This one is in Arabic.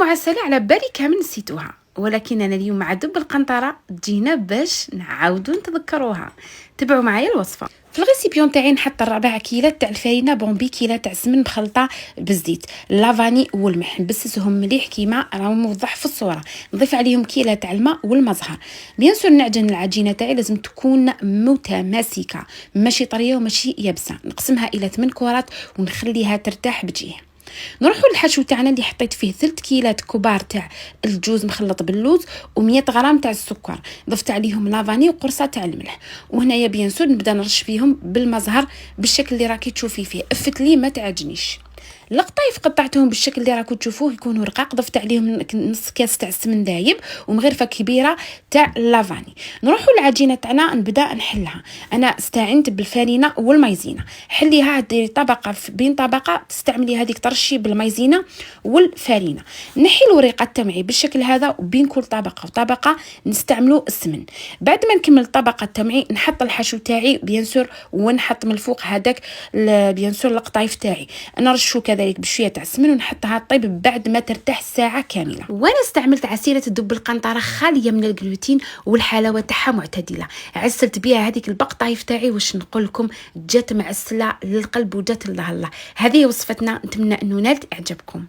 المعسلة على بالي كامل نسيتوها، ولكننا اليوم مع دب القنطرة جينا باش نعاودو نتذكروها. تبعوا معايا الوصفة. في الغيسيبيون تاعي نحط 4 كيلات تاع الفرينه بومبي، كيلات تاع السمن مخلطه بالزيت، اللافاني والملح، نبسسهم مليح كيما راه موضح في الصوره. نضيف عليهم كيله تاع الماء والماء زهر. بيان سور نعجن العجينه تاعي لازم تكون متماسكه، ماشي طريه وماشي يابسه. نقسمها الى 8 كرات ونخليها ترتاح بجيه. نروحوا للحشو تاعنا اللي حطيت فيه 3 كيلات كبار تاع الجوز مخلط باللوز و100 غرام تاع السكر، ضفت عليهم لافاني وقرصه تاع الملح. وهنايا بيان سور نبدا نرش فيهم بالماء زهر بالشكل اللي راكي تشوفي فيه، افت لي ما تعجنيش. القطايف قطعتهم بالشكل اللي راكم تشوفوه يكونوا رقاق، ضفت عليهم نص كاس تاع السمن دايب ومغرفه كبيره تاع اللافاني. نروحوا للعجينه تاعنا نبدا نحلها. انا استعنت بالفرينه والمايزينا، حليها ديري طبقه بين طبقه، تستعملي هذيك ترشي بالمايزينا والفرينه. نحي الوريقه تاعي بالشكل هذا، وبين كل طبقه وطبقه نستعملوا السمن. بعد ما نكمل الطبقه تاعي نحط الحشو تاعي بيان سور، ونحط من الفوق هذاك بيان سور القطايف تاعي، نرشو كذلك بشويه تاع السمن ونحطها طيب بعد ما ترتاح ساعه كامله. وانا استعملت عسيره الدب القنطره خاليه من الجلوتين والحلاوه تاعها معتدله. عسلت بها هذيك البقطايف تاعي، واش نقول لكم جات معسله للقلب وجات الله الله. هذه وصفتنا، نتمنى انه نالت اعجابكم.